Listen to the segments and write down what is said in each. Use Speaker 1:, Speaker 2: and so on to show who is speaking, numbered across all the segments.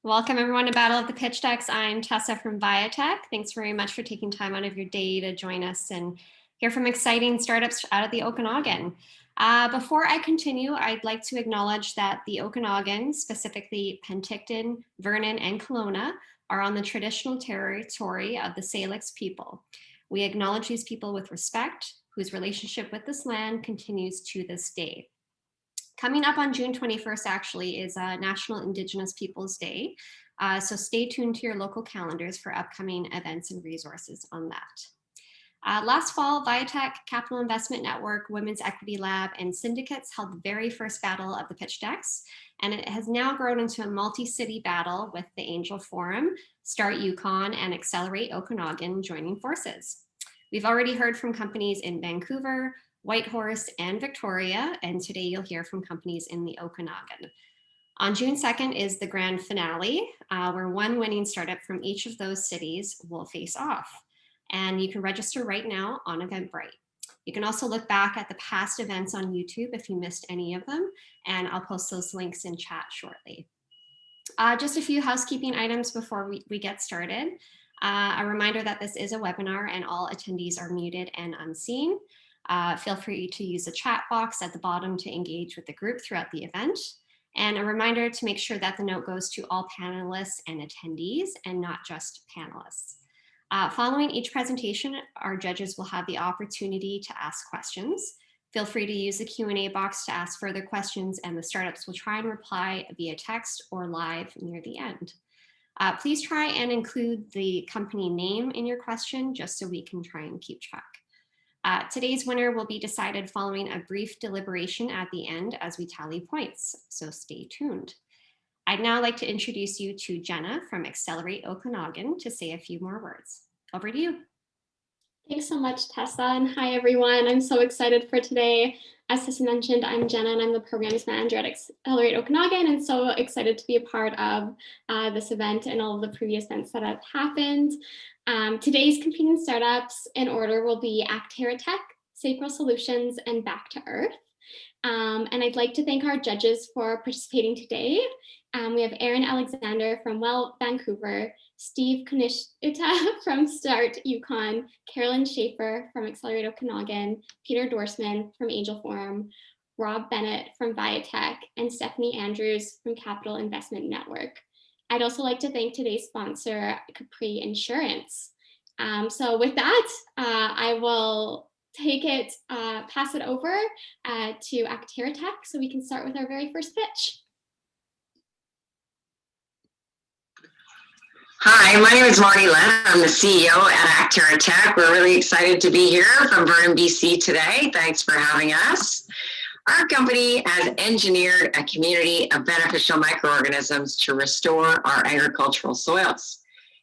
Speaker 1: Welcome everyone to Battle of the Pitch Decks. I'm Tessa from Viatech. Thanks very much for taking time out of your day to join us and hear from exciting startups out of the Okanagan. Before I continue, I'd like to acknowledge that the Okanagan, specifically Penticton, Vernon, and Kelowna, are on the traditional territory of the Salix people. We acknowledge these people with respect, whose relationship with this land continues to this day. Coming up on June 21st, actually, is National Indigenous Peoples Day. So stay tuned to your local calendars for upcoming events and resources on that. Last fall, Viatech, Capital Investment Network, Women's Equity Lab, and syndicates held the very first battle of the pitch decks, and it has now grown into a multi-city battle with the Angel Forum, Start Yukon, and Accelerate Okanagan joining forces. We've already heard from companies in Vancouver, Whitehorse, and Victoria, and today you'll hear from companies in the Okanagan. On June 2nd is the grand finale, where one winning startup from each of those cities will face off. And you can register right now on Eventbrite. You can also look back at the past events on YouTube if you missed any of them, and I'll post those links in chat shortly. Just a few housekeeping items before we get started. A reminder that this is a webinar and all attendees are muted and unseen. Feel free to use the chat box at the bottom to engage with the group throughout the event. And a reminder to make sure that the note goes to all panelists and attendees and not just panelists. Following each presentation, our judges will have the opportunity to ask questions. Feel free to use the Q&A box to ask further questions, and the startups will try and reply via text or live near the end. Please try and include the company name in your question just so we can try and keep track. Today's winner will be decided following a brief deliberation at the end as we tally points, so stay tuned. I'd now like to introduce you to Jenna from Accelerate Okanagan to say a few more words. Over to you.
Speaker 2: Thanks so much, Tessa, and hi everyone. I'm so excited for today. As Tessa mentioned, I'm Jenna and I'm the programs manager at Accelerate Okanagan, and so excited to be a part of this event and all of the previous events that have happened. Today's competing startups in order will be Actera Tech, Sacral Solutions, and Back to Earth. And I'd like to thank our judges for participating today. We have Aaron Alexander from Vancouver, Steve Konishita from Start Yukon, Carolyn Schaefer from Accelerate Okanagan, Peter Dorsman from Angel Forum, Rob Bennett from Viatech, and Stephanie Andrews from Capital Investment Network. I'd also like to thank today's sponsor, Capri Insurance. So with that, I will pass it over to Actera Tech so we can start with our very first pitch.
Speaker 3: Hi, my name is Marty Lett. I'm the CEO at Actera Tech. We're really excited to be here from Vernon, BC today. Thanks for having us. Our company has engineered a community of beneficial microorganisms to restore our agricultural soils.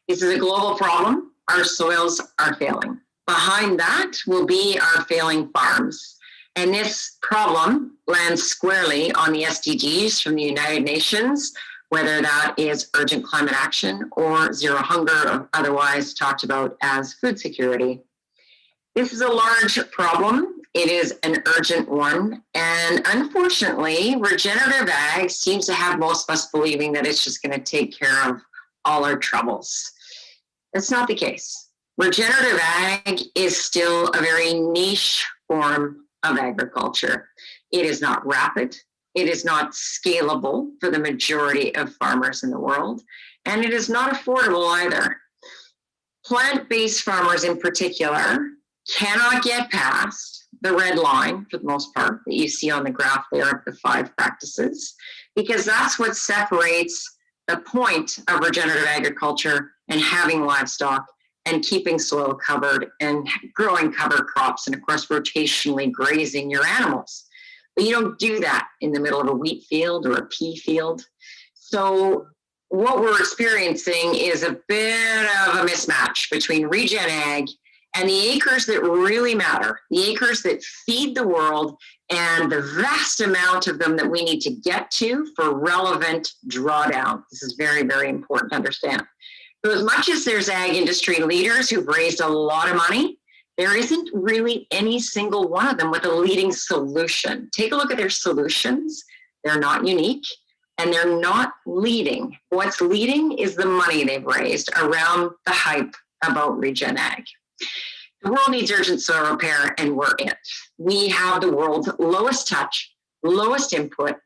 Speaker 3: This is a global problem. Our soils are failing. Behind that will be our failing farms. And this problem lands squarely on the SDGs from the United Nations, whether that is urgent climate action or zero hunger, or otherwise talked about as food security. This is a large problem. It is an urgent one. And unfortunately, regenerative ag seems to have most of us believing that it's just going to take care of all our troubles. That's not the case. Regenerative ag is still a very niche form of agriculture. It is not rapid. It is not scalable for the majority of farmers in the world, and it is not affordable either. Plant-based farmers in particular cannot get past the red line, for the most part, that you see on the graph there of the 5 practices, because that's what separates the point of regenerative agriculture and having livestock and keeping soil covered and growing cover crops and, of course, rotationally grazing your animals. But you don't do that in the middle of a wheat field or a pea field. So what we're experiencing is a bit of a mismatch between regen ag and the acres that really matter, the acres that feed the world, and the vast amount of them that we need to get to for relevant drawdown. This is very, very important to understand. So as much as there's ag industry leaders who've raised a lot of money, there isn't really any single one of them with a leading solution. Take a look at their solutions. They're not unique. and they're not leading. What's leading is the money they've raised around the hype about regen ag. The world needs urgent soil repair, and we're it. We have the world's lowest touch, lowest input,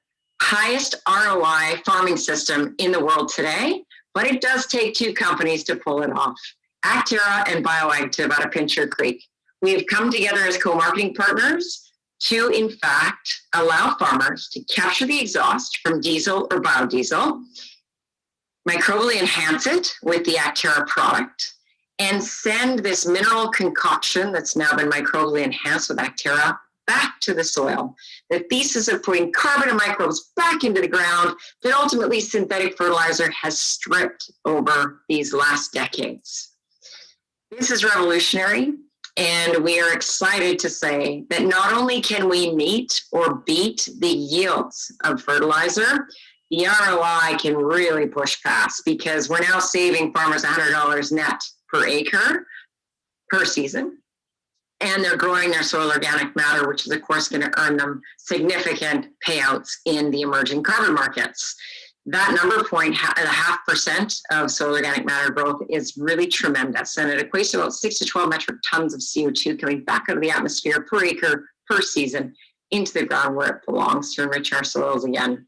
Speaker 3: highest ROI farming system in the world today, but it does take two companies to pull it off, Actera and Bioactive out of Pincher Creek. We have come together as co-marketing partners to, in fact, allow farmers to capture the exhaust from diesel or biodiesel, microbially enhance it with the Actera product, and send this mineral concoction that's now been microbially enhanced with Actera back to the soil. The thesis of putting carbon and microbes back into the ground that ultimately synthetic fertilizer has stripped over these last decades. This is revolutionary, and we are excited to say that not only can we meet or beat the yields of fertilizer, the ROI can really push past, because we're now saving farmers $100 net per acre per season. And they're growing their soil organic matter, which is, of course, going to earn them significant payouts in the emerging carbon markets. That number point, 0.5% of soil organic matter growth, is really tremendous. And it equates to about 6 to 12 metric tons of CO2 coming back out of the atmosphere per acre per season into the ground where it belongs to enrich our soils again.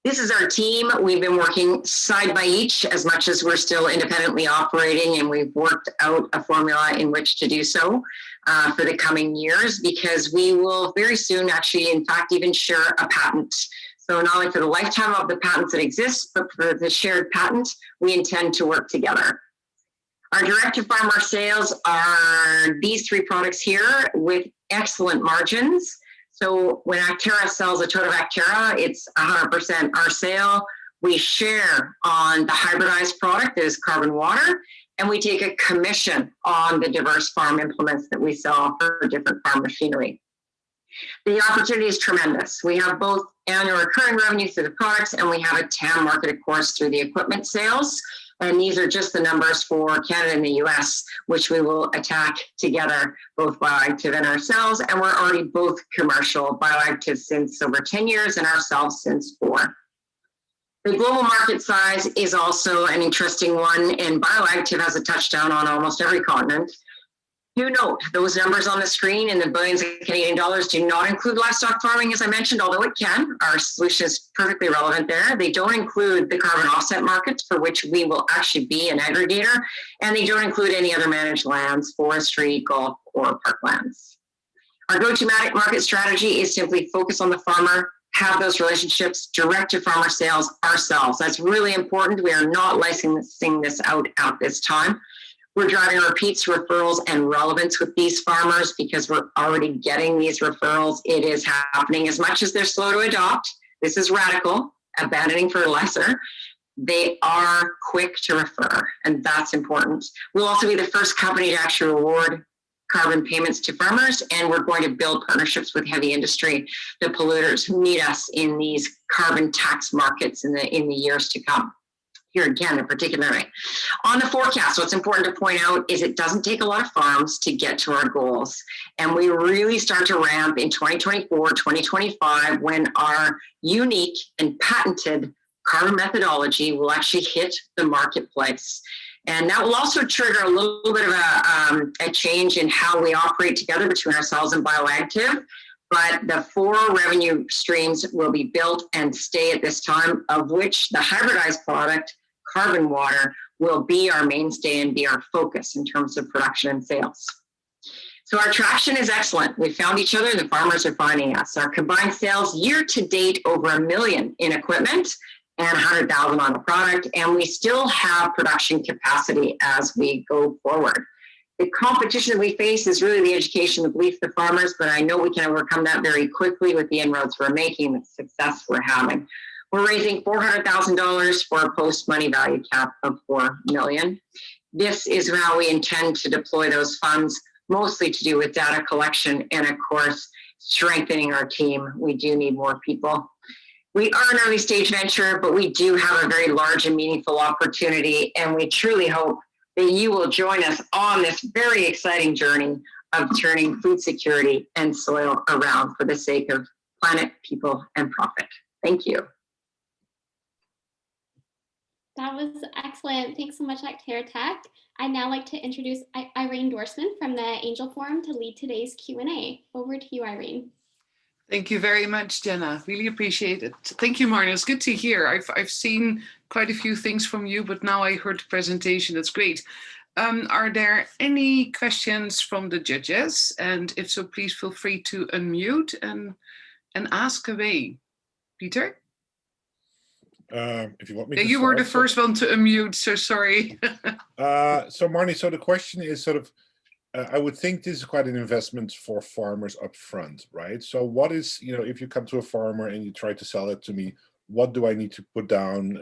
Speaker 3: This is our team. We've been working side by each as much as we're still independently operating, and we've worked out a formula in which to do so for the coming years, because we will very soon actually, in fact, even share a patent. So not only for the lifetime of the patents that exist, but for the shared patent, we intend to work together. Our direct-to-farmer sales are these three products here with excellent margins. So when Actera sells a total of Actera, it's 100% our sale. We share on the hybridized product that is carbon water, and we take a commission on the diverse farm implements that we sell for different farm machinery. The opportunity is tremendous. We have both annual recurring revenue through the products, and we have a TAM market, of course, through the equipment sales. And these are just the numbers for Canada and the US, which we will attack together, both Bioactive and ourselves. And we're already both commercial, Bioactive since over 10 years and ourselves since 4. The global market size is also an interesting one, and Bioactive has a touchdown on almost every continent. Do note, those numbers on the screen in the billions of Canadian dollars do not include livestock farming, as I mentioned, although it can. Our solution is perfectly relevant there. They don't include the carbon offset markets, for which we will actually be an aggregator, and they don't include any other managed lands, forestry, golf, or parklands. Our go-to market strategy is simply focus on the farmer, have those relationships, direct to farmer sales ourselves. That's really important. We are not licensing this out at this time. We're driving repeats, referrals, and relevance with these farmers because we're already getting these referrals. It is happening. As much as they're slow to adopt, this is radical, abandoning fertilizer, they are quick to refer, and that's important. We'll also be the first company to actually reward carbon payments to farmers, and we're going to build partnerships with heavy industry, the polluters who need us in these carbon tax markets in the years to come. Here again, in particular. On the forecast, what's important to point out is it doesn't take a lot of farms to get to our goals. And we really start to ramp in 2024, 2025, when our unique and patented carbon methodology will actually hit the marketplace. And that will also trigger a little bit of a change in how we operate together between ourselves and Bioactive. But the 4 revenue streams will be built and stay at this time, of which the hybridized product, carbon water, will be our mainstay and be our focus in terms of production and sales. So our traction is excellent. We found each other, the farmers are finding us. Our combined sales year to date over $1 million in equipment and 100,000 on the product, and we still have production capacity as we go forward. The competition that we face is really the education, the belief of the farmers, but I know we can overcome that very quickly with the inroads we're making, the success we're having. We're raising $400,000 for a post-money value cap of $4 million. This is how we intend to deploy those funds, mostly to do with data collection and, of course, strengthening our team. We do need more people. We are an early stage venture, but we do have a very large and meaningful opportunity, and we truly hope that you will join us on this very exciting journey of turning food security and soil around for the sake of planet, people, and profit. Thank you.
Speaker 2: That was excellent. Thanks so much, Actera Tech. I'd now like to introduce Irene Dorsman from the Angel Forum to lead today's Q&A. Over to you, Irene.
Speaker 4: Thank you very much, Jenna. Really appreciate it. Thank you, Marnie. It's good to hear. I've seen quite a few things from you, but now I heard the presentation. That's great. Are there any questions from the judges? And if so, please feel free to unmute and ask away. Peter?
Speaker 5: If you want me
Speaker 4: Yeah,
Speaker 5: to
Speaker 4: you
Speaker 5: start,
Speaker 4: were the first one to unmute, so sorry.
Speaker 5: So Marnie, so the question is sort of, I would think this is quite an investment for farmers up front, right? So what is, if you come to a farmer and you try to sell it to me, what do I need to put down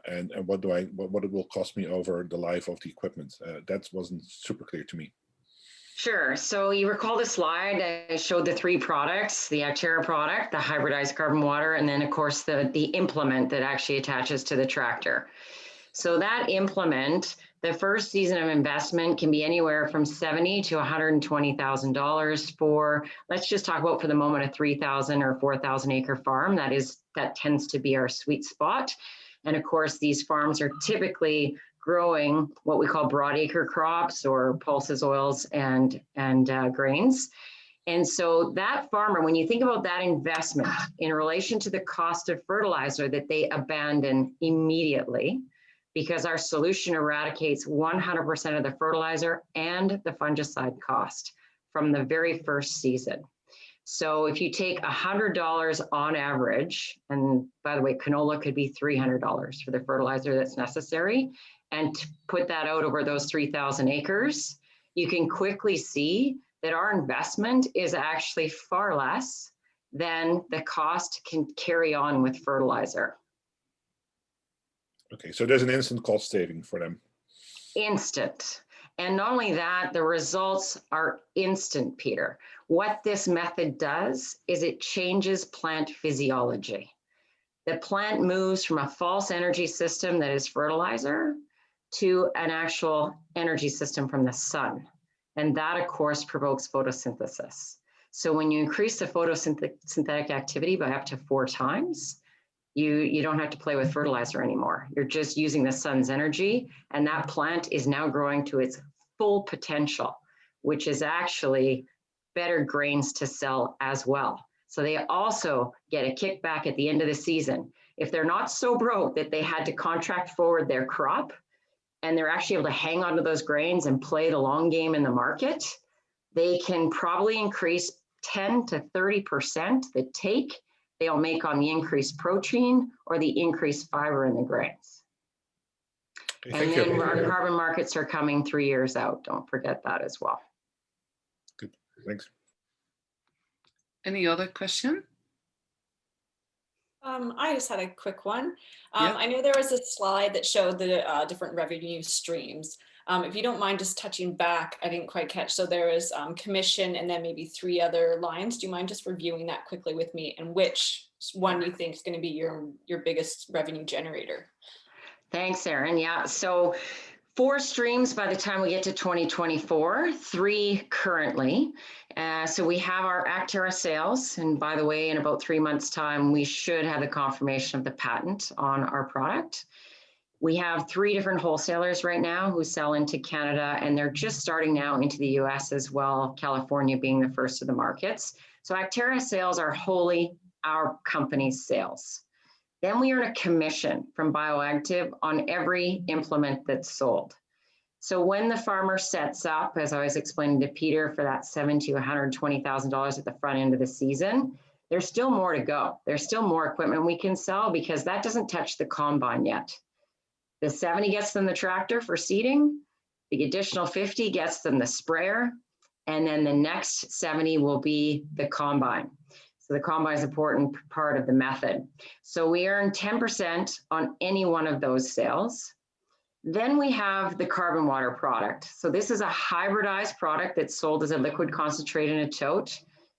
Speaker 5: and what it will cost me over the life of the equipment? That wasn't super clear to me.
Speaker 3: Sure. So you recall the slide, I showed the three products, the Actera product, the hybridized carbon water, and then of course the implement that actually attaches to the tractor. So that implement, the first season of investment can be anywhere from $70,000 to $120,000 for, let's just talk about for the moment, a 3,000 or 4,000 acre farm. That tends to be our sweet spot. And of course, these farms are typically growing what we call broadacre crops or pulses, oils, and grains. And so that farmer, when you think about that investment in relation to the cost of fertilizer that they abandon immediately, because our solution eradicates 100% of the fertilizer and the fungicide cost from the very first season. So if you take $100 on average, and by the way, canola could be $300 for the fertilizer that's necessary, and to put that out over those 3,000 acres, you can quickly see that our investment is actually far less than the cost can carry on with fertilizer.
Speaker 5: Okay, so there's an instant cost saving for them.
Speaker 3: Instant. And not only that, the results are instant, Peter. What this method does is it changes plant physiology. The plant moves from a false energy system that is fertilizer to an actual energy system from the sun. And that, of course, provokes photosynthesis. So when you increase the photosynthetic activity by up to 4 times, you don't have to play with fertilizer anymore. You're just using the sun's energy, and that plant is now growing to its full potential, which is actually better grains to sell as well. So they also get a kickback at the end of the season. If they're not so broke that they had to contract forward their crop, and they're actually able to hang on to those grains and play the long game in the market, they can probably increase 10 to 30% the take they'll make on the increased protein or the increased fiber in the grains.
Speaker 5: Okay,
Speaker 3: and
Speaker 5: thank
Speaker 3: then
Speaker 5: you.
Speaker 3: our carbon markets are coming 3 years out. Don't forget that as well.
Speaker 5: Good, thanks.
Speaker 4: Any other question?
Speaker 6: I just had a quick one.
Speaker 4: Yeah.
Speaker 6: I know there was a slide that showed the different revenue streams. If you don't mind just touching back, I didn't quite catch. So there was commission and then maybe 3 other lines. Do you mind just reviewing that quickly with me, and which one you think is going to be your biggest revenue generator?
Speaker 3: Thanks, Erin. Yeah, so 4 streams by the time we get to 2024, 3 currently. So we have our Actera sales, and by the way, in about 3 months' time, we should have the confirmation of the patent on our product. We have 3 different wholesalers right now who sell into Canada, and they're just starting now into the US as well, California being the first of the markets. So Actera sales are wholly our company's sales. Then we earn a commission from Bioactive on every implement that's sold. So when the farmer sets up, as I was explaining to Peter, for that $70,000 to $120,000 at the front end of the season, there's still more to go. There's still more equipment we can sell because that doesn't touch the combine yet. The 70 gets them the tractor for seeding, the additional 50 gets them the sprayer, and then the next 70 will be the combine. So the combine is an important part of the method. So we earn 10% on any one of those sales. Then we have the carbon water product. So this is a hybridized product that's sold as a liquid concentrate in a tote.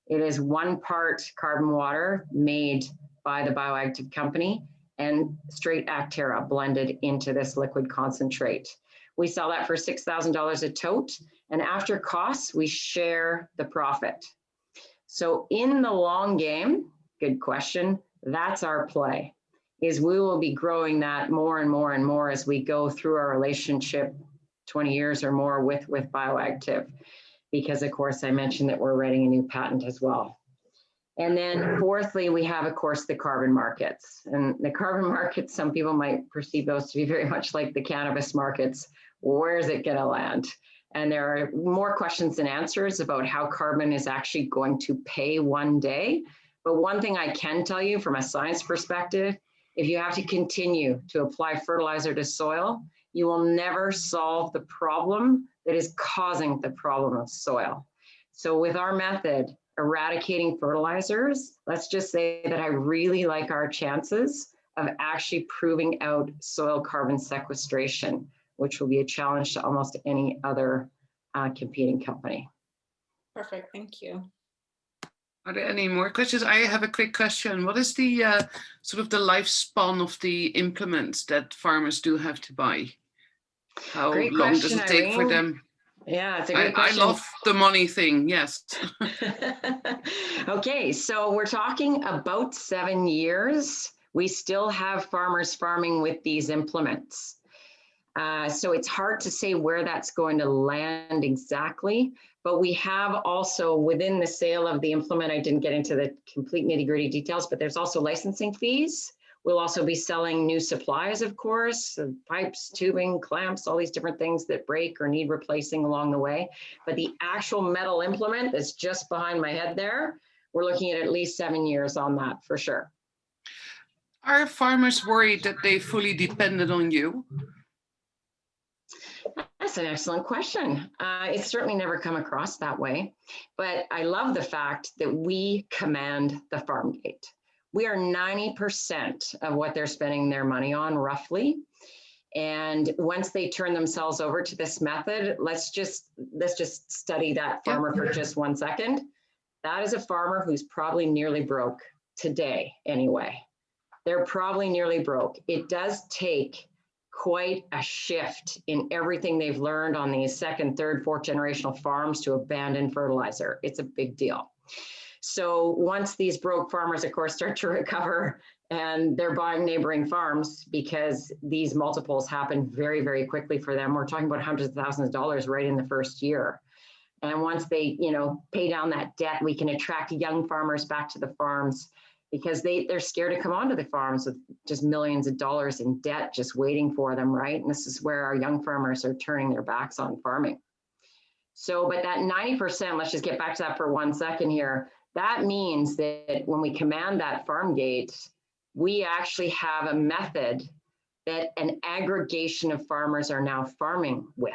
Speaker 3: It is 1 part carbon water made by the Bioactive company and straight Actera blended into this liquid concentrate. We sell that for $6,000 a tote, and after costs, we share the profit. So in the long game, good question, that's our play. is we will be growing that more and more and more as we go through our relationship 20 years or more with Bioactive, because of course I mentioned that we're writing a new patent as well. And then fourthly, we have, of course, the carbon markets. And the carbon markets, some people might perceive those to be very much like the cannabis markets. Where is it going to land? And there are more questions than answers about how carbon is actually going to pay one day. But one thing I can tell you from a science perspective, if you have to continue to apply fertilizer to soil, you will never solve the problem that is causing the problem of soil. So with our method, eradicating fertilizers, let's just say that I really like our chances of actually proving out soil carbon sequestration, which will be a challenge to almost any other competing company.
Speaker 6: Perfect, thank you.
Speaker 4: Are there any more questions? I have a quick question. What is the sort of the lifespan of the implements that farmers do have to buy? How
Speaker 3: Great
Speaker 4: long
Speaker 3: question,
Speaker 4: does it take for
Speaker 3: Irene.
Speaker 4: them?
Speaker 3: Yeah, it's a great question.
Speaker 4: I love the money thing, yes.
Speaker 3: Okay, so we're talking about 7 years. We still have farmers farming with these implements. So it's hard to say where that's going to land exactly, but we have also within the sale of the implement, I didn't get into the complete nitty-gritty details, but there's also licensing fees. We'll also be selling new supplies, of course, pipes, tubing, clamps, all these different things that break or need replacing along the way. But the actual metal implement that's just behind my head there, we're looking at least 7 years on that for sure.
Speaker 4: Are farmers worried that they fully depended on you?
Speaker 3: That's an excellent question. It's certainly never come across that way, but I love the fact that we command the farm gate. We are 90% of what they're spending their money on, roughly. And once they turn themselves over to this method, let's just study that farmer for just 1 second. That is a farmer who's probably nearly broke today anyway. They're probably nearly broke. It does take quite a shift in everything they've learned on these second, third, fourth generational farms to abandon fertilizer. It's a big deal. So once these broke farmers, of course, start to recover and they're buying neighboring farms because these multiples happen very, very quickly for them. We're talking about hundreds of thousands of dollars right in the first year. And once they, pay down that debt, we can attract young farmers back to the farms because they're scared to come onto the farms with just millions of dollars in debt just waiting for them, right? And this is where our young farmers are turning their backs on farming. So, but that 90%, let's just get back to that for 1 second here. That means that when we command that farm gate, we actually have a method that an aggregation of farmers are now farming with.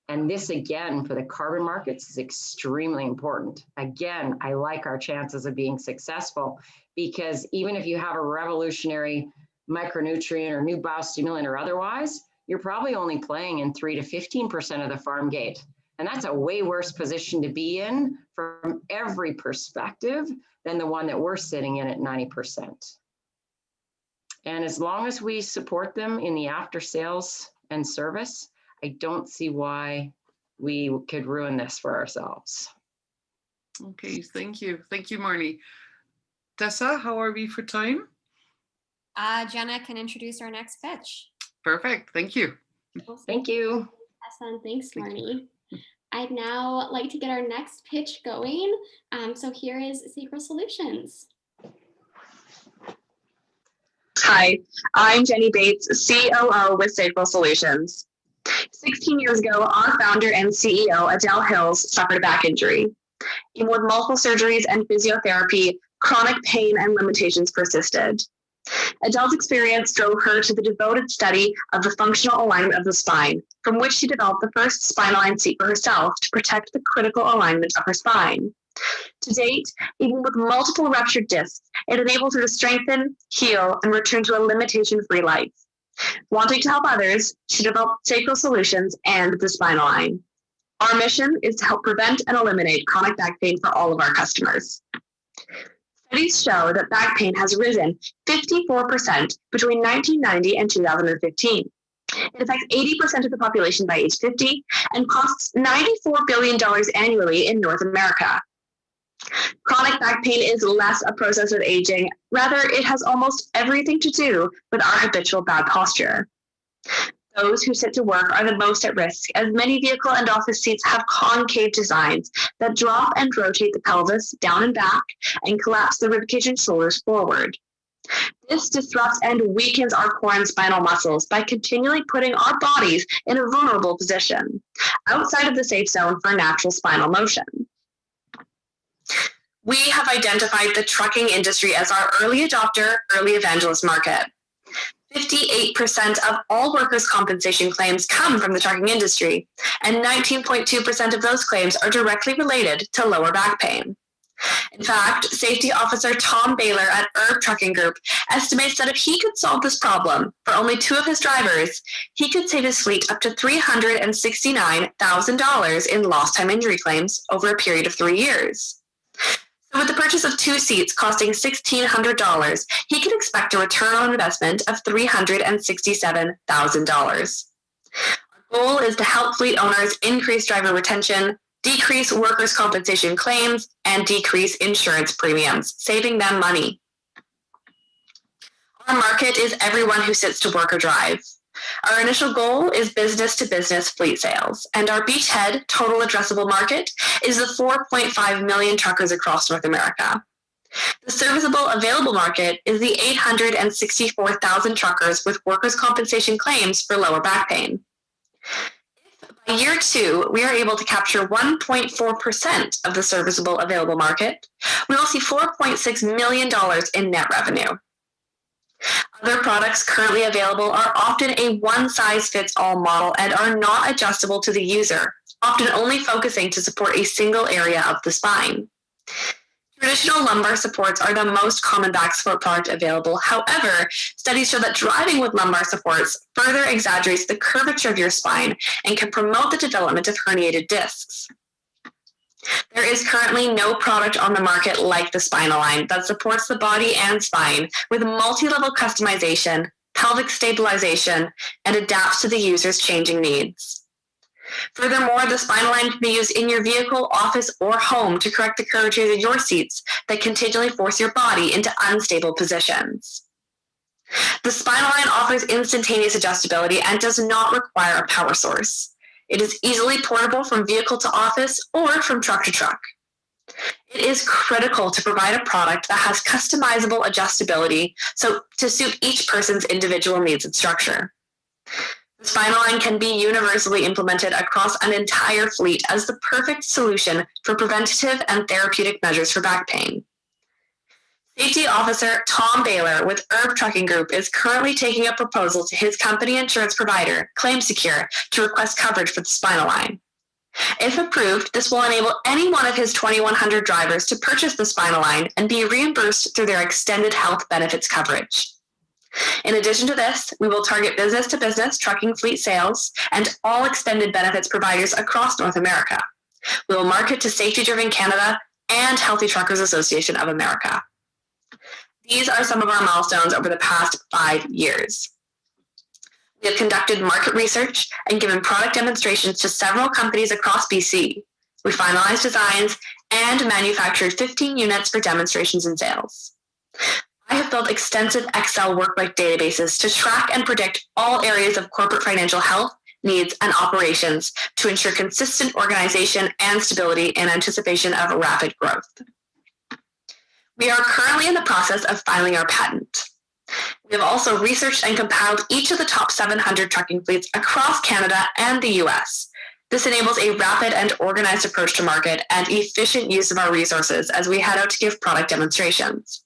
Speaker 3: And this, again, for the carbon markets is extremely important. Again, I like our chances of being successful because even if you have a revolutionary micronutrient or new biostimulant or otherwise, you're probably only playing in 3 to 15% of the farm gate. And that's a way worse position to be in from every perspective than the one that we're sitting in at 90%. And as long as we support them in the after sales and service, I don't see why we could ruin this for ourselves.
Speaker 4: Okay, thank you. Thank you, Marnie. Tessa, how are we for time?
Speaker 1: Jenna can introduce our next pitch.
Speaker 4: Perfect, thank you.
Speaker 2: Awesome.
Speaker 3: Thank you.
Speaker 2: Awesome. Thanks, Marnie. I'd now like to get our next pitch going. So here is Secret Solutions.
Speaker 7: Hi, I'm Jenny Bates, COO with Sacral Solutions. 16 years ago, our founder and CEO, Adele Hills, suffered a back injury. Even with multiple surgeries and physiotherapy, chronic pain and limitations persisted. Adele's experience drove her to the devoted study of the functional alignment of the spine, from which she developed the first spine aligned seat for herself to protect the critical alignment of her spine. To date, even with multiple ruptured discs, it enables her to strengthen, heal, and return to a limitation-free life. Wanting to help others, she developed Sacral Solutions and the Spine Align. Our mission is to help prevent and eliminate chronic back pain for all of our customers. Studies show that back pain has risen 54% between 1990 and 2015. It affects 80% of the population by age 50 and costs $94 billion annually in North America. Chronic back pain is less a process of aging. Rather, it has almost everything to do with our habitual bad posture. Those who sit to work are the most at risk, as many vehicle and office seats have concave designs that drop and rotate the pelvis down and back and collapse the ribcage and shoulders forward. This disrupts and weakens our core and spinal muscles by continually putting our bodies in a vulnerable position, outside of the safe zone for natural spinal motion. We have identified the trucking industry as our early adopter, early evangelist market. 58% of all workers' compensation claims come from the trucking industry, and 19.2% of those claims are directly related to lower back pain. In fact, Safety Officer Tom Baylor at Herb Trucking Group estimates that if he could solve this problem for only 2 of his drivers, he could save his fleet up to $369,000 in lost time injury claims over a period of 3 years. So with the purchase of 2 seats costing $1,600, he can expect a return on investment of $367,000. Our goal is to help fleet owners increase driver retention, decrease workers' compensation claims, and decrease insurance premiums, saving them money. Our market is everyone who sits to work or drive. Our initial goal is business-to-business fleet sales, and our beachhead total addressable market is the 4.5 million truckers across North America. The serviceable available market is the 864,000 truckers with workers' compensation claims for lower back pain. By year 2, we are able to capture 1.4% of the serviceable available market. We will see $4.6 million in net revenue. Other products currently available are often a one-size-fits-all model and are not adjustable to the user, often only focusing to support a single area of the spine. Traditional lumbar supports are the most common back support product available. However, studies show that driving with lumbar supports further exaggerates the curvature of your spine and can promote the development of herniated discs. There is currently no product on the market like the Spinalign that supports the body and spine with multi-level customization, pelvic stabilization, and adapts to the user's changing needs. Furthermore, the Spinalign can be used in your vehicle, office, or home to correct the curvatures of your seats that continually force your body into unstable positions. The Spinalign offers instantaneous adjustability and does not require a power source. It is easily portable from vehicle to office or from truck to truck. It is critical to provide a product that has customizable adjustability to suit each person's individual needs and structure. The Spinalign can be universally implemented across an entire fleet as the perfect solution for preventative and therapeutic measures for back pain. Safety Officer Tom Baylor with Herb Trucking Group is currently taking a proposal to his company insurance provider, ClaimSecure, to request coverage for the Spinalign. If approved, this will enable any one of his 2,100 drivers to purchase the Spinalign and be reimbursed through their extended health benefits coverage. In addition to this, we will target business-to-business trucking fleet sales and all extended benefits providers across North America. We will market to Safety Driven Canada and Healthy Truckers Association of America. These are some of our milestones over the past 5 years. We have conducted market research and given product demonstrations to several companies across BC. We finalized designs and manufactured 15 units for demonstrations and sales. I have built extensive Excel workbook databases to track and predict all areas of corporate financial health, needs, and operations to ensure consistent organization and stability in anticipation of rapid growth. We are currently in the process of filing our patent. We have also researched and compiled each of the top 700 trucking fleets across Canada and the US. This enables a rapid and organized approach to market and efficient use of our resources as we head out to give product demonstrations.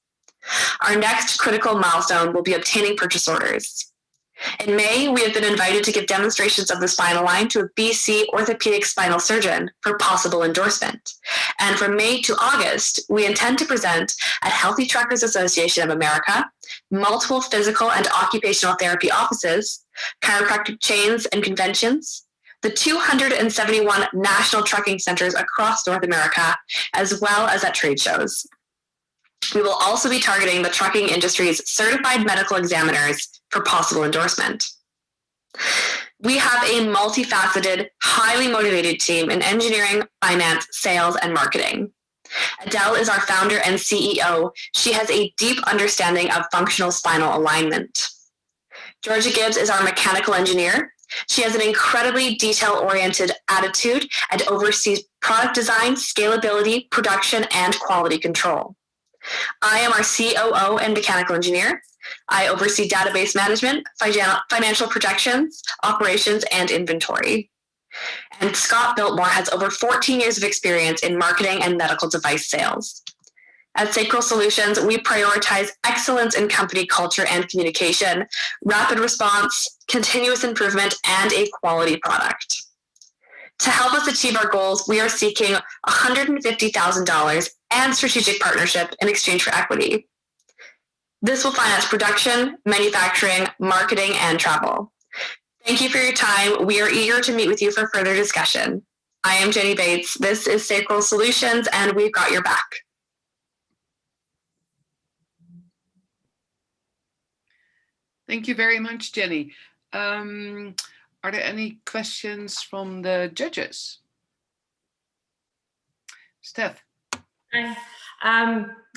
Speaker 7: Our next critical milestone will be obtaining purchase orders. In May, we have been invited to give demonstrations of the Spinalign to a BC orthopedic spinal surgeon for possible endorsement. And from May to August, we intend to present at Healthy Truckers Association of America, multiple physical and occupational therapy offices, chiropractic chains and conventions, the 271 national trucking centers across North America, as well as at trade shows. We will also be targeting the trucking industry's certified medical examiners for possible endorsement. We have a multifaceted, highly motivated team in engineering, finance, sales, and marketing. Adele is our founder and CEO. She has a deep understanding of functional spinal alignment. Georgia Gibbs is our mechanical engineer. She has an incredibly detail-oriented attitude and oversees product design, scalability, production, and quality control. I am our COO and mechanical engineer. I oversee database management, financial projections, operations, and inventory. And Scott Biltmore has over 14 years of experience in marketing and medical device sales. At Sacral Solutions, we prioritize excellence in company culture and communication, rapid response, continuous improvement, and a quality product. To help us achieve our goals, we are seeking $150,000 and strategic partnership in exchange for equity. This will finance production, manufacturing, marketing, and travel. Thank you for your time. We are eager to meet with you for further discussion. I am Jenny Bates. This is Sacral Solutions, and we've got your back.
Speaker 4: Thank you very much, Jenny. Are there any questions from the judges? Steph.
Speaker 8: Hi.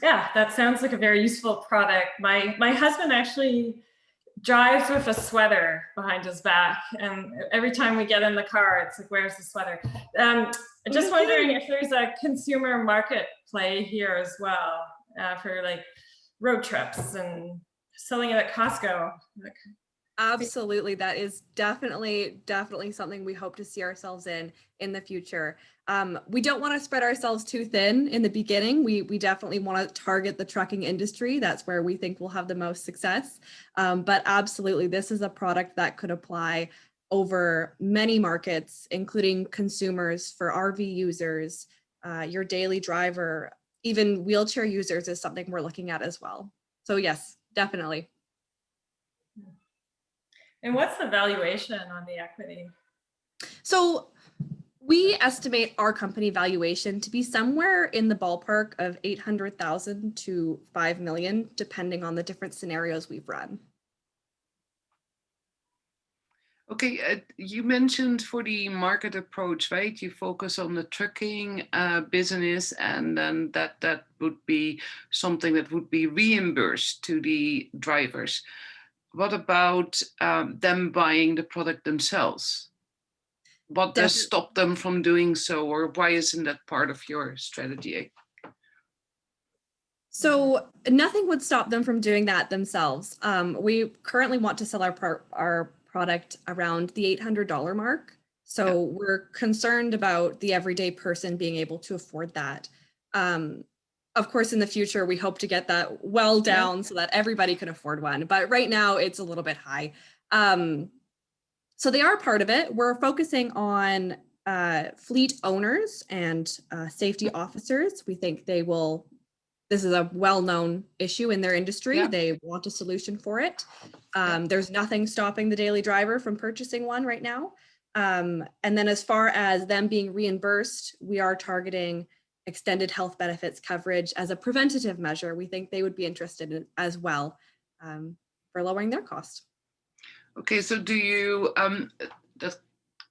Speaker 8: Yeah, that sounds like a very useful product. My husband actually drives with a sweater behind his back, and every time we get in the car, it's like, where's the sweater? Just wondering if there's a consumer market play here as well for like road trips and selling it at Costco.
Speaker 9: Absolutely. That is definitely something we hope to see ourselves in the future. We don't want to spread ourselves too thin in the beginning. We definitely want to target the trucking industry. That's where we think we'll have the most success. But absolutely, this is a product that could apply over many markets, including consumers, for RV users, your daily driver, even wheelchair users is something we're looking at as well. So yes, definitely.
Speaker 8: And what's the valuation on the equity?
Speaker 9: So we estimate our company valuation to be somewhere in the ballpark of 800,000 to 5 million, depending on the different scenarios we've run.
Speaker 4: Okay, you mentioned for the market approach, right? You focus on the trucking business, and then that would be something that would be reimbursed to the drivers. What about them buying the product themselves? What does stop them from doing so, or why isn't that part of your strategy?
Speaker 9: So nothing would stop them from doing that themselves. We currently want to sell our product around the $800 mark. So we're concerned about the everyday person being able to afford that. Of course, in the future, we hope to get that well down so that everybody can afford one. But right now, it's a little bit high. So they are part of it. We're focusing on fleet owners and safety officers. We think they will, this is a well-known issue in their industry. Yeah. They want a solution for it. There's nothing stopping the daily driver from purchasing one right now. And then as far as them being reimbursed, we are targeting extended health benefits coverage as a preventative measure. We think they would be interested in as well for lowering their cost.
Speaker 4: Okay, so do you, that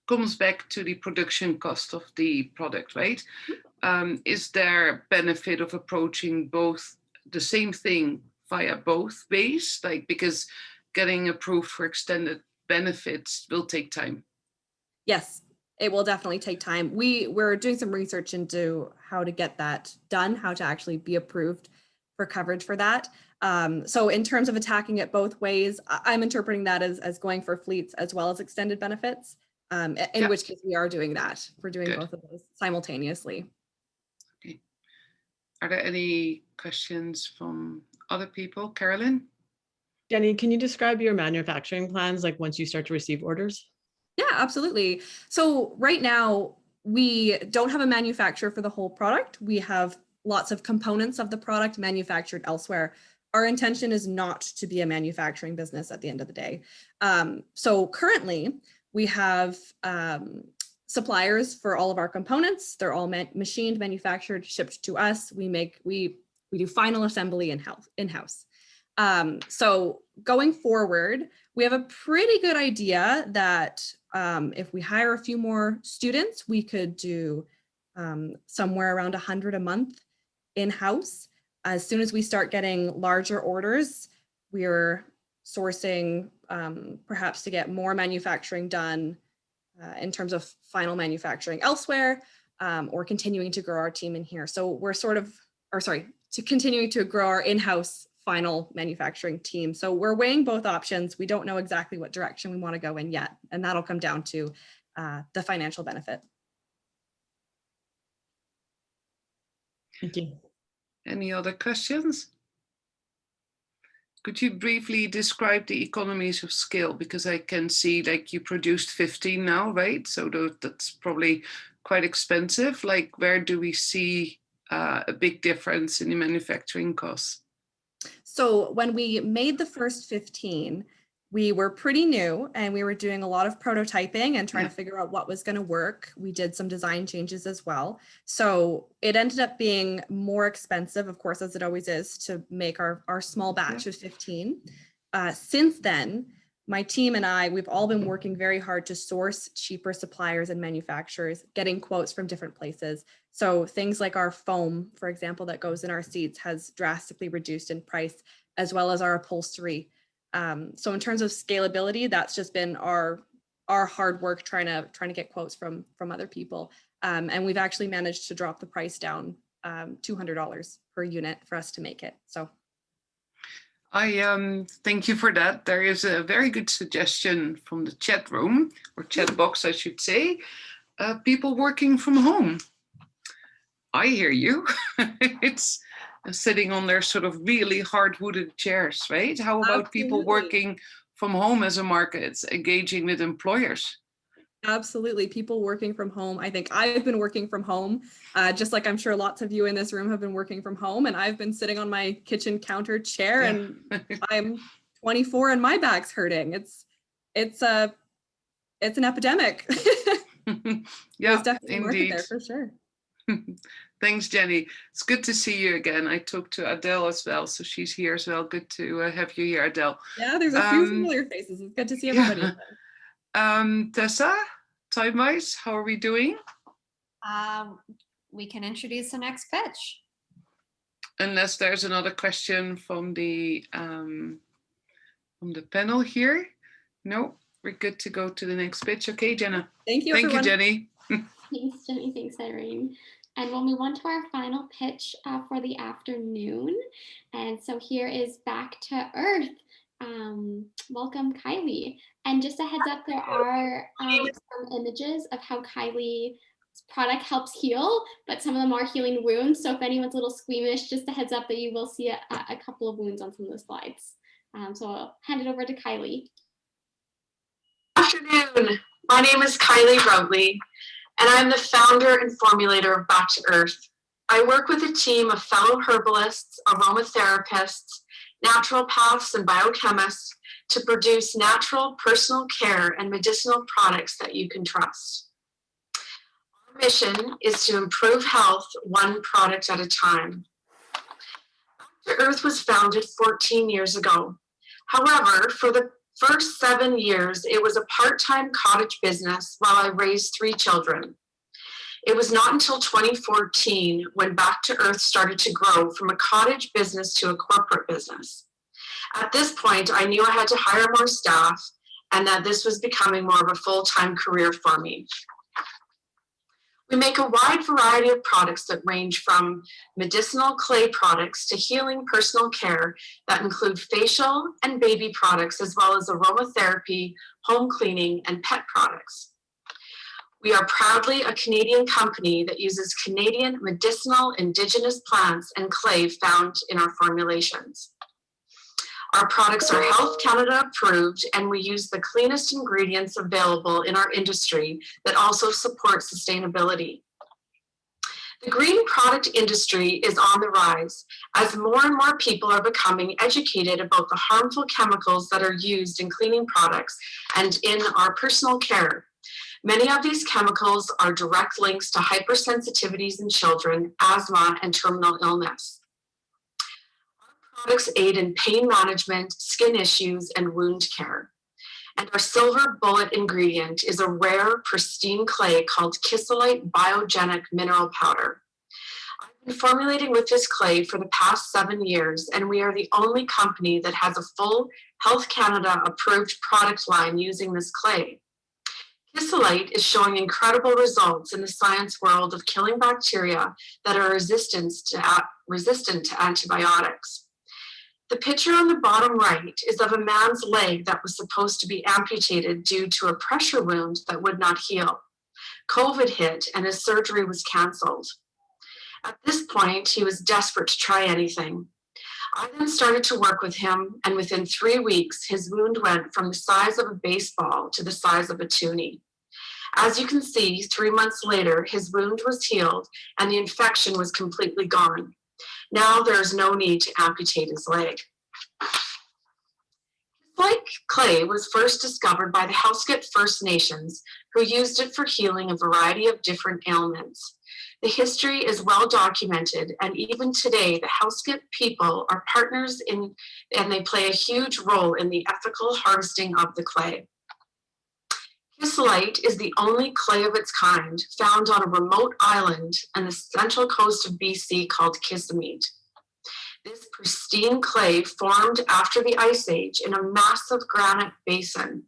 Speaker 4: comes back to the production cost of the product, right? Is there benefit of approaching both the same thing via both ways? Like, because getting approved for extended benefits will take time. Yes.
Speaker 9: It will definitely take time. We're doing some research into how to get that done, how to actually be approved for coverage for that. So in terms of attacking it both ways, I'm interpreting that as going for fleets as well as extended benefits, in which case we are doing that. We're doing both of those simultaneously.
Speaker 4: Okay. Are there any questions from other people? Carolyn?
Speaker 10: Jenny, can you describe your manufacturing plans, like once you start to receive orders?
Speaker 9: Yeah, absolutely. So right now, we don't have a manufacturer for the whole product. We have lots of components of the product manufactured elsewhere. Our intention is not to be a manufacturing business at the end of the day. So currently, we have suppliers for all of our components. They're all machined, manufactured, shipped to us. We do final assembly in-house. So going forward, we have a pretty good idea that if we hire a few more students, we could do somewhere around 100 a month in-house. As soon as we start getting larger orders, we're sourcing perhaps to get more manufacturing done in terms of final manufacturing elsewhere, or continuing to grow our team in here. So we're continuing to grow our in-house final manufacturing team. So we're weighing both options. We don't know exactly what direction we want to go in yet, and that'll come down to the financial benefit.
Speaker 10: Thank you.
Speaker 4: Any other questions? Could you briefly describe the economies of scale? Because I can see like you produced 15 now, right? So that's probably quite expensive. Like, where do we see a big difference in the manufacturing costs?
Speaker 9: So when we made the first 15, we were pretty new and we were doing a lot of prototyping and trying to figure out what was going to work. We did some design changes as well. So it ended up being more expensive, of course, as it always is, to make our small batch of 15. Since then, my team and I, we've all been working very hard to source cheaper suppliers and manufacturers, getting quotes from different places. So things like our foam, for example, that goes in our seats has drastically reduced in price, as well as our upholstery. So in terms of scalability, that's just been our hard work trying to get quotes from other people. And we've actually managed to drop the price down $200 per unit for us to make it. So
Speaker 4: I thank you for that. There is a very good suggestion from the chat room, or chat box, I should say. People working from home. I hear you. It's sitting on their sort of really hard wooden chairs, right? How about people working from home as a market, engaging with employers?
Speaker 9: Absolutely. People working from home. I think I've been working from home, just like I'm sure lots of you in this room have been working from home, and I've been sitting on my kitchen counter chair and I'm 24 and my back's hurting. It's an epidemic.
Speaker 4: Yeah,
Speaker 9: There's definitely a market
Speaker 4: indeed.
Speaker 9: there for sure.
Speaker 4: Thanks, Jenny. It's good to see you again. I talked to Adele as well, so she's here as well. Good to have you here, Adele.
Speaker 9: Yeah, there's a few familiar faces. It's good to see everybody.
Speaker 4: Tessa, time-wise, how are we doing?
Speaker 1: We can introduce the next pitch.
Speaker 4: Unless there's another question from the panel here. No, we're good to go to the next pitch. Okay, Jenna.
Speaker 2: Thank you,
Speaker 4: everyone. Thank you, Jenny.
Speaker 2: Thanks, Jenny. Thanks, Irene. And we'll move on to our final pitch for the afternoon. And so here is Back to Earth. Welcome, Kylie. And just a heads up, there are some images of how Kylie's product helps heal, but some of them are healing wounds. So if anyone's a little squeamish, just a heads up that you will see a couple of wounds on some of the slides. So I'll hand it over to Kylie.
Speaker 11: Good afternoon. My name is Kylie Rugley, and I'm the founder and formulator of Back to Earth. I work with a team of fellow herbalists, aromatherapists, naturopaths, and biochemists to produce natural personal care and medicinal products that you can trust. Our mission is to improve health one product at a time. Back to Earth was founded 14 years ago. However, for the first 7 years, it was a part-time cottage business while I raised 3 children. It was not until 2014 when Back to Earth started to grow from a cottage business to a corporate business. At this point, I knew I had to hire more staff and that this was becoming more of a full-time career for me. We make a wide variety of products that range from medicinal clay products to healing personal care that include facial and baby products, as well as aromatherapy, home cleaning, and pet products. We are proudly a Canadian company that uses Canadian medicinal indigenous plants and clay found in our formulations. Our products are Health Canada approved, and we use the cleanest ingredients available in our industry that also support sustainability. The green product industry is on the rise as more and more people are becoming educated about the harmful chemicals that are used in cleaning products and in our personal care. Many of these chemicals are direct links to hypersensitivities in children, asthma, and terminal illness. Our products aid in pain management, skin issues, and wound care. And our silver bullet ingredient is a rare, pristine clay called Kisolite Biogenic Mineral Powder. I Been formulating with this clay for the past 7 years, and we are the only company that has a full Health Canada approved product line using this clay. Kisolite is showing incredible results in the science world of killing bacteria that are resistant to antibiotics. The picture on the bottom right is of a man's leg that was supposed to be amputated due to a pressure wound that would not heal. COVID hit and his surgery was canceled. At this point, he was desperate to try anything. I then started to work with him, and within 3 weeks, his wound went from the size of a baseball to the size of a toonie. As you can see, 3 months later, his wound was healed and the infection was completely gone. Now there is no need to amputate his leg. Kisolite clay was first discovered by the Hauskett First Nations, who used it for healing a variety of different ailments. The history is well documented, and even today, the Hauskett people are partners in, and they play a huge role in the ethical harvesting of the clay. Kisolite is the only clay of its kind found on a remote island on the central coast of BC called Kissimmee. This pristine clay formed after the Ice Age in a massive granite basin.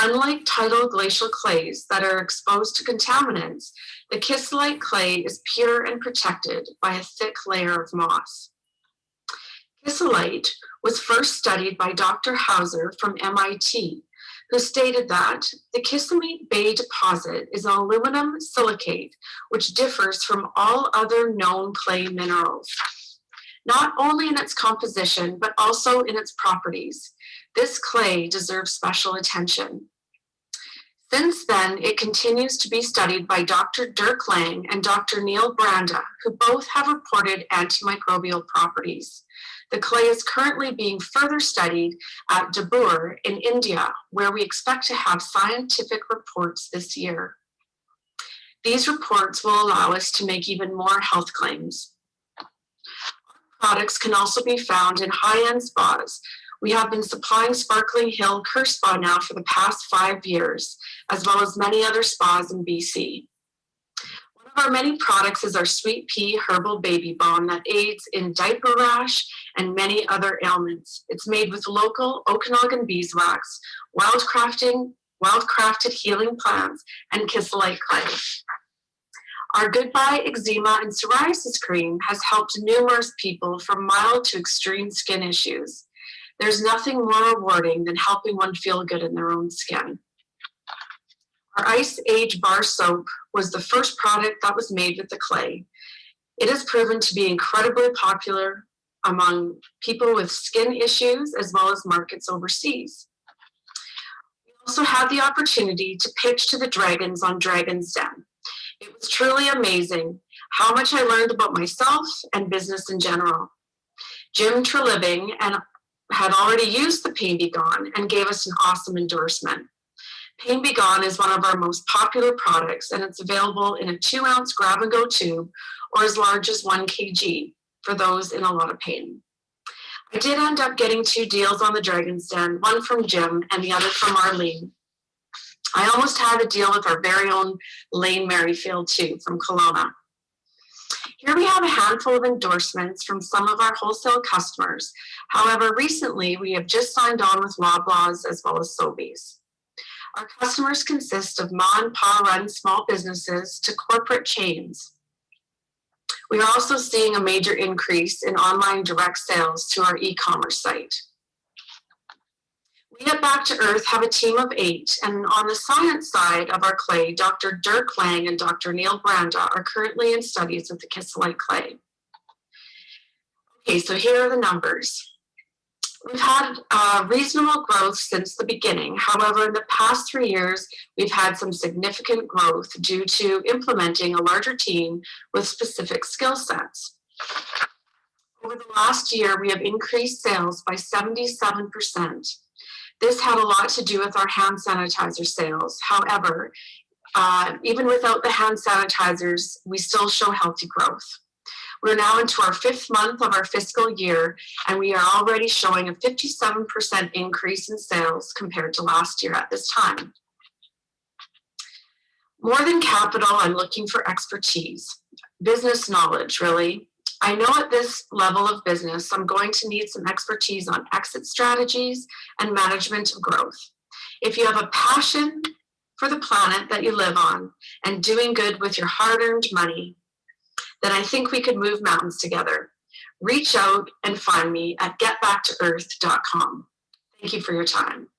Speaker 11: Unlike tidal glacial clays that are exposed to contaminants, the Kisolite clay is pure and protected by a thick layer of moss. Kisolite was first studied by Dr. Hauser from MIT, who stated that the Kissimmee Bay deposit is an aluminum silicate which differs from all other known clay minerals, not only in its composition, but also in its properties. This clay deserves special attention. Since then, it continues to be studied by Dr. Dirk Lang and Dr. Neil Branda, who both have reported antimicrobial properties. The clay is currently being further studied at Dabur in India, where we expect to have scientific reports this year. These reports will allow us to make even more health claims. Products can also be found in high-end spas. We have been supplying Sparkling Hill Kerr Spa now for the past 5 years, as well as many other spas in BC. One of our many products is our Sweet Pea Herbal Baby Balm that aids in diaper rash and many other ailments. It's made with local Okanagan beeswax, wild-crafted healing plants, and Kisolite clay. Our Goodbye Eczema and Psoriasis cream has helped numerous people from mild to extreme skin issues. There's nothing more rewarding than helping one feel good in their own skin. Our Ice Age bar soap was the first product that was made with the clay. It has proven to be incredibly popular among people with skin issues as well as markets overseas. We also had the opportunity to pitch to the Dragons on Dragon's Den. It was truly amazing how much I learned about myself and business in general. Jim Treliving had already used the Pain Be Gone and gave us an awesome endorsement. Pain Be Gone is one of our most popular products, and it's available in a 2-ounce grab-and-go tube or as large as 1 kg for those in a lot of pain. I did end up getting 2 deals on the Dragon's Den, one from Jim and the other from Arlene. I almost had a deal with our very own Lane Merrifield too, from Kelowna. Here we have a handful of endorsements from some of our wholesale customers. However, recently we have just signed on with Loblaws as well as Sobeys. Our customers consist of ma and pa run small businesses to corporate chains. We are also seeing a major increase in online direct sales to our e-commerce site. We at Back to Earth have a team of 8, and on the science side of our clay, Dr. Dirk Lang and Dr. Neil Branda are currently in studies with the Kisolite clay. Okay, so here are the numbers. We've had reasonable growth since the beginning. However, in the past 3 years, we've had some significant growth due to implementing a larger team with specific skill sets. Over the last year, we have increased sales by 77%. This had a lot to do with our hand sanitizer sales. However, even without the hand sanitizers, we still show healthy growth. We're now into our 5th month of our fiscal year, and we are already showing a 57% increase in sales compared to last year at this time. More than capital, I'm looking for expertise, business knowledge, really. I know at this level of business, I'm going to need some expertise on exit strategies and management of growth. If you have a passion for the planet that you live on and doing good with your hard-earned money, then I think we could move mountains together. Reach out and find me at getbacktoearth.com. Thank you for your time.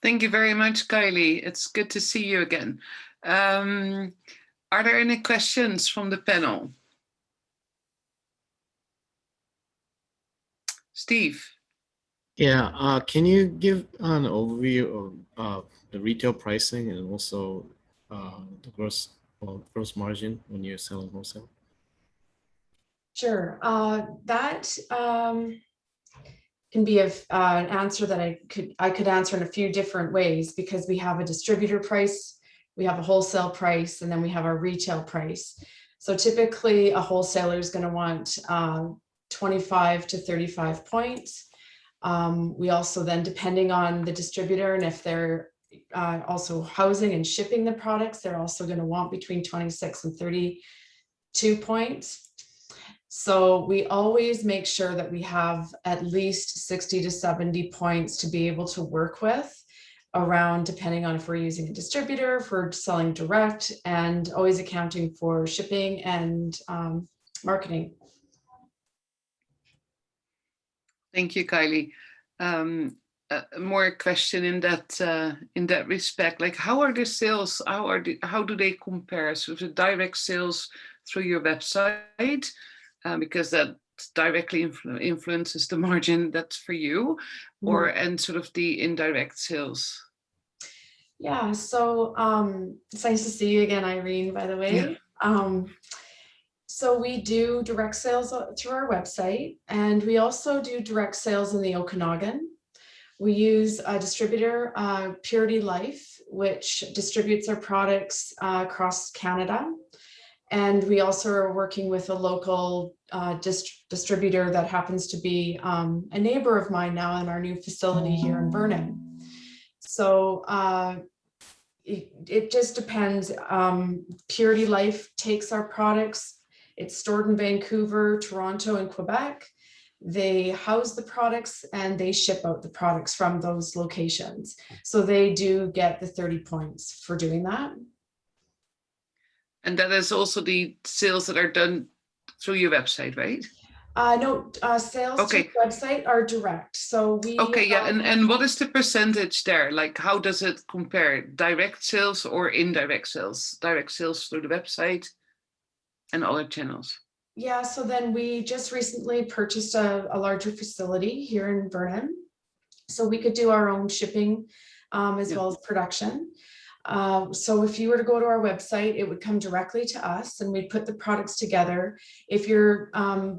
Speaker 4: Thank you very much, Kylie. It's good to see you again. Are there any questions from the panel? Steve?
Speaker 12: Yeah, can you give an overview of the retail pricing and also the gross margin when you're selling wholesale?
Speaker 13: Sure. That can be an answer that I could answer in a few different ways, because we have a distributor price, we have a wholesale price, and then we have our retail price. So typically a wholesaler is going to want 25 to 35 points. We also then, depending on the distributor and if they're also housing and shipping the products, they're also going to want between 26 and 32 points. So we always make sure that we have at least 60 to 70 points to be able to work with around, depending on if we're using a distributor, if we're selling direct, and always accounting for shipping and marketing.
Speaker 4: Thank you, Kylie. More question in that respect. Like, how are the sales? How do they compare? So the direct sales through your website, because that directly influences the margin that's for you, or and sort of the indirect sales.
Speaker 13: Yeah. So it's nice to see you again, Irene. By the way. Yeah. So we do direct sales through our website, and we also do direct sales in the Okanagan. We use a distributor, Purity Life, which distributes our products across Canada. And we also are working with a local distributor that happens to be a neighbor of mine now in our new facility here in Vernon. So it just depends. Purity Life takes our products. It's stored in Vancouver, Toronto, and Quebec. They house the products and they ship out the products from those locations. So they do get the 30 points for doing that.
Speaker 4: And that is also the sales that are done through your website, right?
Speaker 13: No, sales to the website are direct. So we
Speaker 4: and what is the percentage there? Like, how does it compare? Direct sales or indirect sales? Direct sales through the website and other channels?
Speaker 13: Yeah, so then we just recently purchased a larger facility here in Vernon, so we could do our own shipping as well as production. So if you were to go to our website, it would come directly to us and we'd put the products together. If you're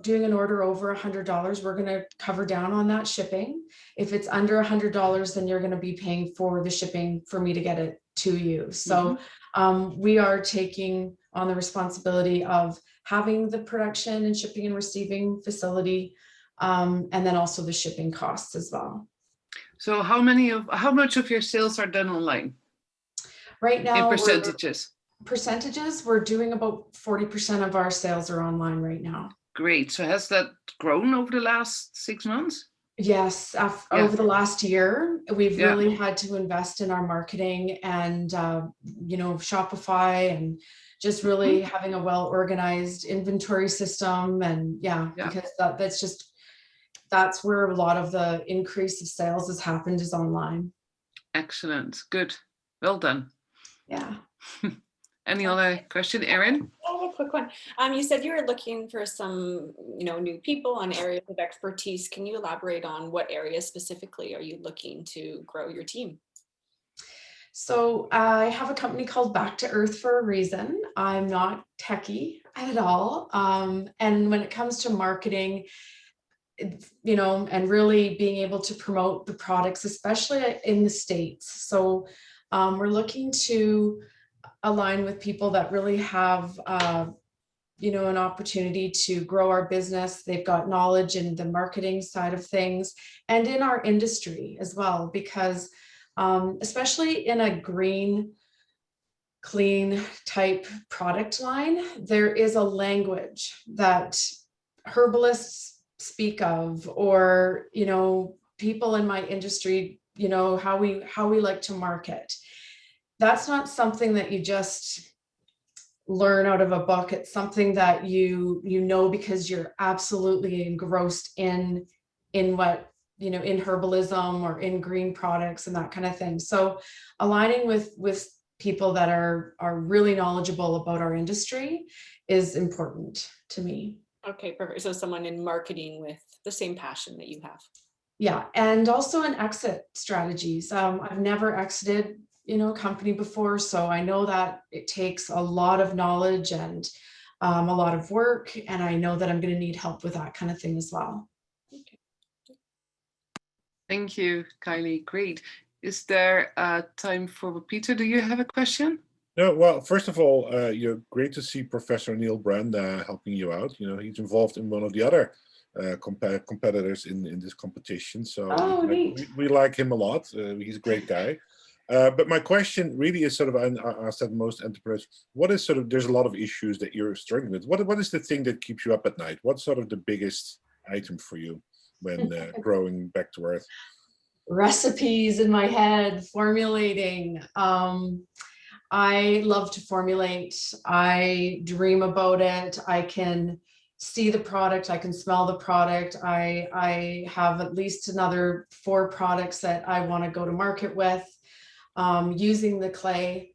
Speaker 13: doing an order over $100, we're going to cover down on that shipping. If it's under $100, then you're going to be paying for the shipping for me to get it to you. So we are taking on the responsibility of having the production and shipping and receiving facility, and then also the shipping costs as well.
Speaker 4: So how much of your sales are done online?
Speaker 13: Right now,
Speaker 4: in percentages.
Speaker 13: We're doing about 40% of our sales are online right now.
Speaker 4: Great. So has that grown over the last 6 months?
Speaker 13: Yes, over the last year, we've really had to invest in our marketing and Shopify, and just really having a well-organized inventory system. And because that's where a lot of the increase of sales has happened, is online.
Speaker 4: Excellent. Good. Well done.
Speaker 13: Yeah.
Speaker 4: Any other question, Erin?
Speaker 6: Oh, a quick one. You said you were looking for some, new people on areas of expertise. Can you elaborate on what areas specifically are you looking to grow your team?
Speaker 13: So I have a company called Back to Earth for a reason. I'm not techie at all. And when it comes to marketing, and really being able to promote the products, especially in the States. So we're looking to align with people that really have, an opportunity to grow our business. They've got knowledge in the marketing side of things and in our industry as well, because especially in a green clean type product line, there is a language that herbalists speak of, or, you know, people in my industry, you know, how we like to market. That's not something that you just learn out of a book. It's something that you know, because you're absolutely engrossed in what, you know, in herbalism or in green products and that kind of thing. So aligning with people that are really knowledgeable about our industry is important to me.
Speaker 6: Okay, perfect. So someone in marketing with the same passion that you have.
Speaker 13: Yeah, and also in exit strategies. I've never exited, you know, a company before, so I know that it takes a lot of knowledge and a lot of work, and I know that I'm going to need help with that kind of thing as well.
Speaker 6: Okay.
Speaker 4: Thank you, Kylie. Great. Is there time for Peter? Do you have a question?
Speaker 5: No, well, first of all, you're great to see Professor Neil Brand helping you out. You know, he's involved in one of the other competitors in this competition. So we like him a lot. He's a great guy. But my question really is sort of, I asked that most entrepreneurs, what is sort of, there's a lot of issues that you're struggling with. What is the thing that keeps you up at night? What's sort of the biggest item for you when growing back to earth?
Speaker 13: Recipes in my head, formulating. I love to formulate. I dream about it. I can see the product. I can smell the product. I have at least another 4 products that I want to go to market with, using the clay,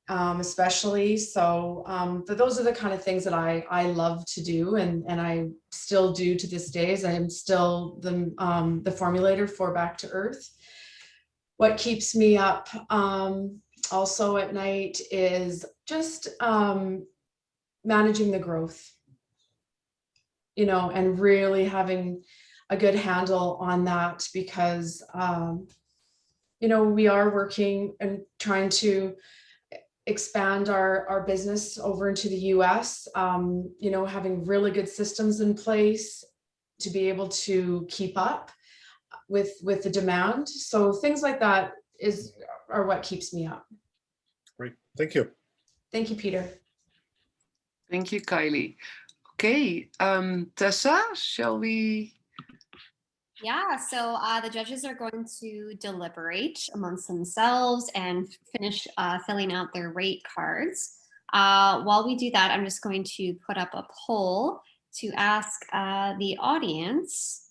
Speaker 13: especially. So those are the kind of things that I love to do, and I still do to this day, as I am still the formulator for Back to Earth. What keeps me up also at night is just managing the growth, you know, and really having a good handle on that, because you know, we are working and trying to expand our business over into the US, you know, having really good systems in place to be able to keep up with the demand. So things like that are what keeps me up.
Speaker 5: Great, thank you.
Speaker 13: Thank you, Peter.
Speaker 4: Thank you, Kylie. Okay, Tessa, shall we?
Speaker 1: Yeah, so the judges are going to deliberate amongst themselves and finish filling out their rate cards. While we do that, I'm just going to put up a poll to ask the audience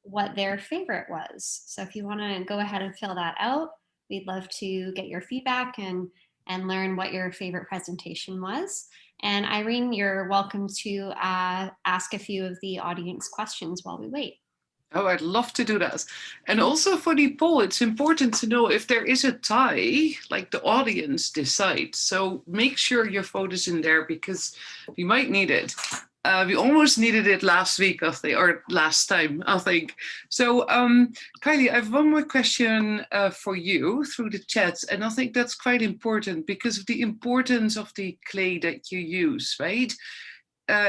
Speaker 1: what their favorite was. So if you want to go ahead and fill that out, we'd love to get your feedback and learn what your favorite presentation was. And Irene, you're welcome to ask a few of the audience questions while we wait.
Speaker 4: Oh, I'd love to do that. And also for the poll, it's important to know if there is a tie, like the audience decides. So make sure your vote is in there, because we might need it. We almost needed it last week, I think, or last time, I think. So Kylie, I have one more question for you through the chat. And I think that's quite important because of the importance of the clay that you use, right?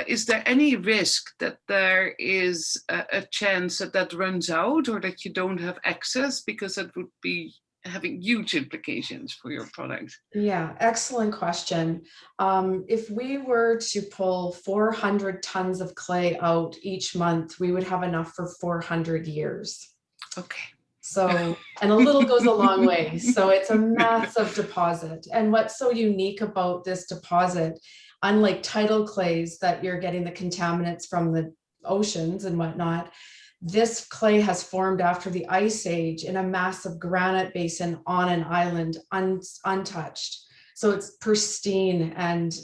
Speaker 4: Is there any risk that there is a chance that runs out, or that you don't have access, because that would be having huge implications for your product?
Speaker 13: Yeah, excellent question. If we were to pull 400 tons of clay out each month, we would have enough for 400 years.
Speaker 4: Okay.
Speaker 13: So, and a little goes a long way. So it's a massive deposit. And what's so unique about this deposit, unlike tidal clays that you're getting the contaminants from the oceans and whatnot, this clay has formed after the Ice Age in a massive granite basin on an island, untouched. So it's pristine, and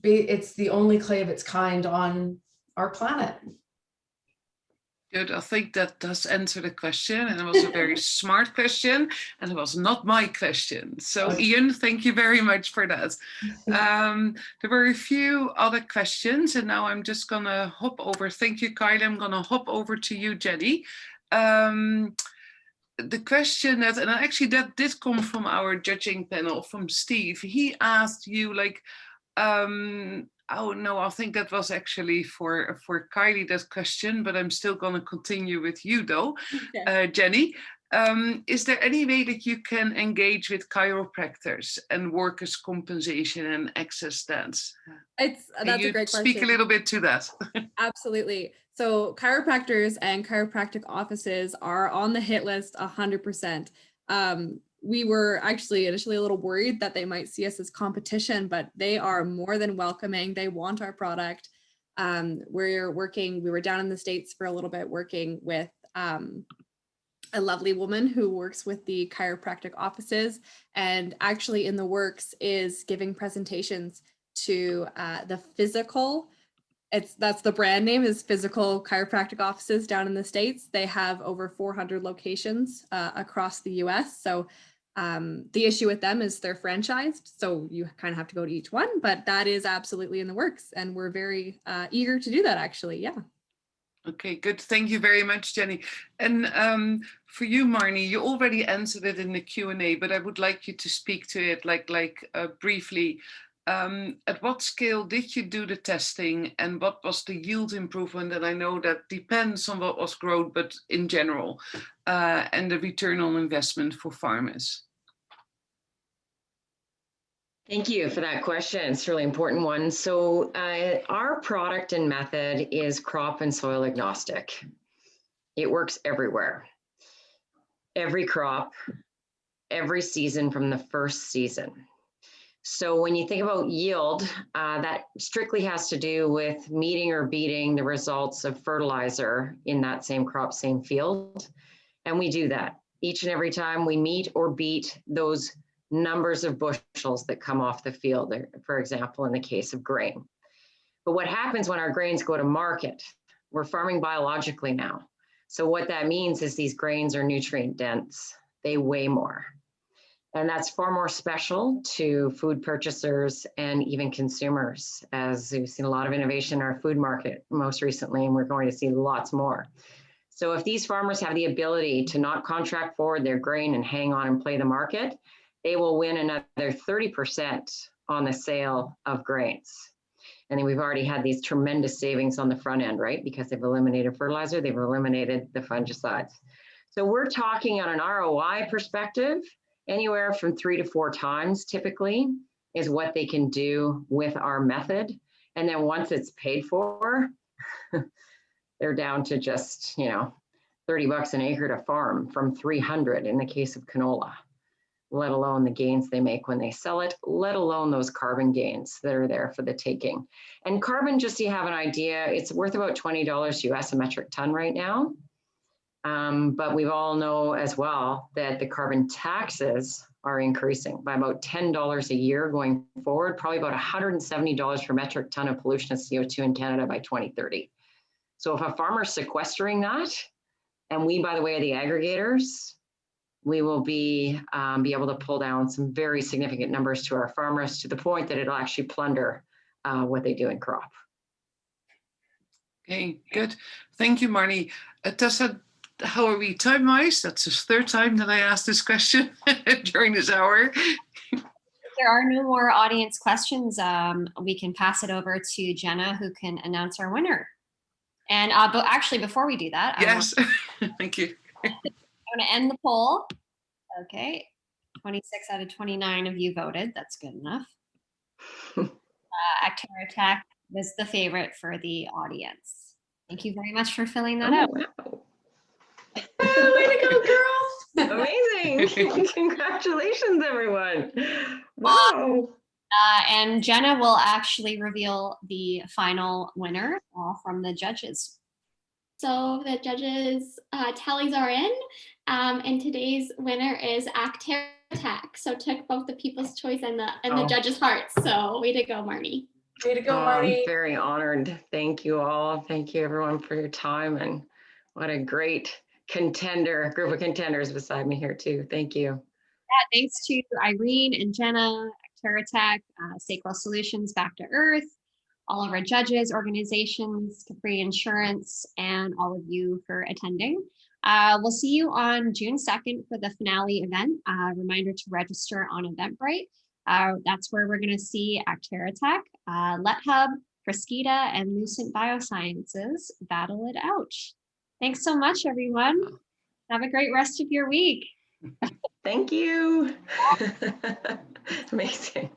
Speaker 13: it's the only clay of its kind on our planet.
Speaker 4: Good. I think that does answer the question, and it was a very smart question, and it was not my question. So Ian, thank you very much for that. There were a few other questions, and now I'm just gonna hop over. Thank you, Kylie. I'm gonna hop over to you, Jenny. The question that, and actually that did come from our judging panel, from Steve. He asked you, like, oh no, I think that was actually for Kylie, that question, but I'm still going to continue with you though, okay. Jenny. Is there any way that you can engage with chiropractors and workers' compensation and access stands?
Speaker 9: That's a great question.
Speaker 4: Speak a little bit to that.
Speaker 9: Absolutely. So chiropractors and chiropractic offices are on the hit list 100%. We were actually initially a little worried that they might see us as competition, but they are more than welcoming. They want our product. We were down in the States for a little bit working with a lovely woman who works with the chiropractic offices, and actually in the works is giving presentations to the physical. That's the brand name, is Physical Chiropractic Offices down in the States. They have over 400 locations across the US. So the issue with them is they're franchised. So you kind of have to go to each one, but that is absolutely in the works. And we're very eager to do that, actually. Yeah.
Speaker 4: Okay, good. Thank you very much, Jenny. And for you, Marnie, you already answered it in the Q&A, but I would like you to speak to it briefly. At what scale did you do the testing, and what was the yield improvement? And I know that depends on what was grown, but in general, and the return on investment for farmers.
Speaker 3: Thank you for that question. It's a really important one. So our product and method is crop and soil agnostic. It works everywhere, every crop, every season from the first season. So when you think about yield, that strictly has to do with meeting or beating the results of fertilizer in that same crop, same field. And we do that each and every time we meet or beat those numbers of bushels that come off the field, for example, in the case of grain. But what happens when our grains go to market? We're farming biologically now. So what that means is these grains are nutrient dense. They weigh more. And that's far more special to food purchasers and even consumers, as we've seen a lot of innovation in our food market most recently, and we're going to see lots more. So if these farmers have the ability to not contract forward their grain and hang on and play the market, they will win another 30% on the sale of grains. And then we've already had these tremendous savings on the front end, right? Because they've eliminated fertilizer, they've eliminated the fungicides. So we're talking on an ROI perspective, anywhere from 3 to 4 times typically is what they can do with our method. And then once it's paid for, they're down to just, $30 an acre to farm from 300 in the case of canola, let alone the gains they make when they sell it, let alone those carbon gains that are there for the taking. And carbon, just so you have an idea, it's worth about $20 US a metric ton right now. But we all know as well that the carbon taxes are increasing by about $10 a year going forward, probably about $170 per metric ton of pollution of CO2 in Canada by 2030. So if a farmer's sequestering that, and we, by the way, are the aggregators, we will be able to pull down some very significant numbers to our farmers, to the point that it'll actually plunder what they do in crop.
Speaker 4: Okay, good. Thank you, Marnie. Tessa, how are we time-wise? That's the 3rd time that I asked this question during this hour.
Speaker 1: If there are no more audience questions, we can pass it over to Jenna, who can announce our winner. And but actually, before we do that,
Speaker 4: yes, thank you.
Speaker 1: I'm going to end the poll. Okay, 26 out of 29 of you voted. That's good enough. Actera was the favorite for the audience. Thank you very much for filling that out.
Speaker 3: Wow.
Speaker 13: Oh, way to go, girls!
Speaker 3: Amazing. Congratulations, everyone. Wow.
Speaker 1: And Jenna will actually reveal the final winner from the judges.
Speaker 2: So the judges' tallies are in, and today's winner is Actera. So took both the people's choice and the judges' hearts. So way to go, Marnie.
Speaker 13: Way to go, Marnie.
Speaker 3: I'm very honored. Thank you all. Thank you, everyone, for your time. And what a great group of contenders beside me here, too. Thank you.
Speaker 1: Yeah, thanks to Irene and Jenna, Actera, Sacral Solutions, Back to Earth, all of our judges, organizations, Capri Insurance, and all of you for attending. We'll see you on June 2nd for the finale event. Reminder to register on Eventbrite. That's where we're going to see Actera, LetHub, Fresquita, and Lucent Biosciences battle it out. Thanks so much, everyone. Have a great rest of your week.
Speaker 14: Thank you. Amazing.